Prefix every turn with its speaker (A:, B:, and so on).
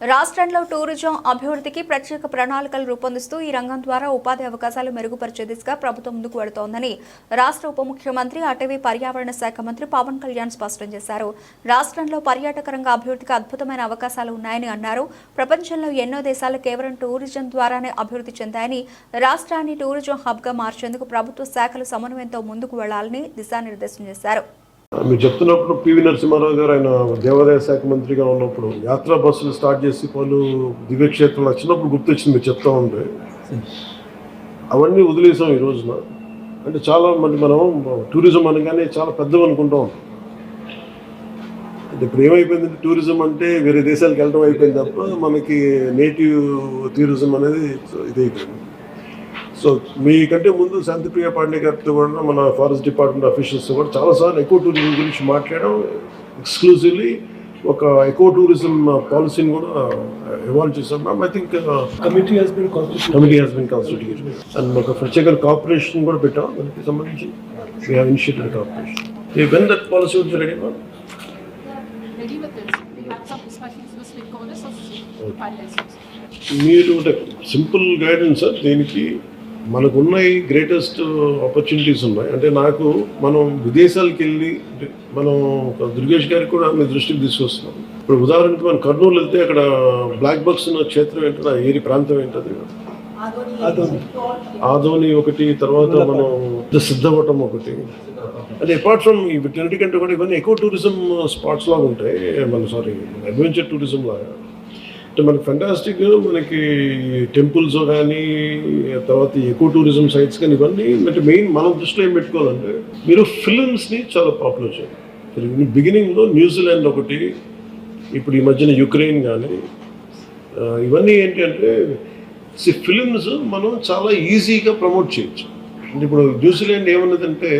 A: రాష్ట్రంలో టూరిజం అభివృద్ధికి ప్రత్యేక ప్రణాళికలు రూపొందిస్తూ ఈ రంగం ద్వారా ఉపాధి అవకాశాలు మెరుగుపరిచే దిశగా ప్రభుత్వం ముందుకు వెళుతోందని రాష్ట్ర ఉప ముఖ్యమంత్రి అటవీ పర్యావరణ శాఖ మంత్రి పవన్ కళ్యాణ్ స్పష్టం చేశారు. రాష్ట్రంలో పర్యాటక రంగ అభివృద్ధికి అద్భుతమైన అవకాశాలు ఉన్నాయని అన్నారు. ప్రపంచంలో ఎన్నో దేశాలు కేవలం టూరిజం ద్వారానే అభివృద్ధి చెందాయని, రాష్ట్రాన్ని టూరిజం హబ్గా మార్చేందుకు ప్రభుత్వ శాఖలు సమన్వయంతో ముందుకు వెళ్లాలని దిశానిర్దేశం చేశారు.
B: మీరు చెప్తున్నప్పుడు పివి నరసింహారావు గారు ఆయన దేవాదాయ శాఖ మంత్రిగా ఉన్నప్పుడు యాత్రా బస్సులు స్టార్ట్ చేసి పలు దివ్యక్షేత్రాలు వచ్చినప్పుడు గుర్తొచ్చింది మీరు చెప్తా ఉంటే. అవన్నీ వదిలేసాం ఈ రోజున. అంటే చాలా మంది మనం టూరిజం అనగానే చాలా పెద్దవి అనుకుంటూ ఉంటాం. అంటే ఇప్పుడు ఏమైపోయిందంటే టూరిజం అంటే వేరే దేశాలకు వెళ్ళడం అయిపోయింది తప్ప మనకి నేటివ్ టూరిజం అనేది ఇదైపోయింది. సో మీకంటే ముందు శాంతిప్రియ పాండే గారితో కూడా మన ఫారెస్ట్ డిపార్ట్మెంట్ అఫీషియల్స్తో కూడా చాలాసార్లు ఎకో టూరిజం గురించి మాట్లాడడం, ఎక్స్క్లూజివ్లీ ఒక ఎకో టూరిజం పాలసీని కూడా ఇవాల్వ్ చేశాం ma'am. I think committee has been constituted and ఒక ప్రత్యేక కార్పొరేషన్ కూడా పెట్టాం దానికి సంబంధించి. We have initiated corporation. When that policy was ready ma'am? మీరు సింపుల్ గైడెన్స్ సార్. దీనికి మనకున్న గ్రేటెస్ట్ ఆపర్చునిటీస్ ఉన్నాయి. అంటే మనం విదేశాలకు వెళ్ళి మనం దుర్గేష్ గారికి కూడా మీ దృష్టికి తీసుకొస్తున్నాం. ఇప్పుడు ఉదాహరణకి మనం కర్నూలు వెళ్తే అక్కడ బ్లాక్ బక్స్ ఉన్న క్షేత్రం ఏంటో, ఏరి ప్రాంతం ఏంటది, ఆదోని ఒకటి, తర్వాత మనం సిద్ధవటం ఒకటి. అంటే అపార్ట్ ఫ్రమ్ వీటన్నిటికంటే కూడా ఇవన్నీ ఎకో టూరిజం స్పాట్స్ లాగా ఉంటాయి. అడ్వెంచర్ టూరిజం లాగా. అంటే మనకి ఫెంటాస్టిక్, మనకి టెంపుల్స్ కానీ తర్వాత ఎకో టూరిజం సైట్స్ కానీ ఇవన్నీ అంటే మెయిన్ మనం దృష్టిలో ఏం పెట్టుకోవాలంటే మీరు ఫిలిమ్స్ని చాలా పాపులర్ చేయాలి. బిగినింగ్లో న్యూజిలాండ్ ఒకటి, ఇప్పుడు ఈ మధ్యన యుక్రెయిన్ కానీ ఇవన్నీ ఏంటి అంటే ఫిలిమ్స్ మనం చాలా ఈజీగా ప్రమోట్ చేయొచ్చు. అంటే ఇప్పుడు న్యూజిలాండ్ ఏమన్నదంటే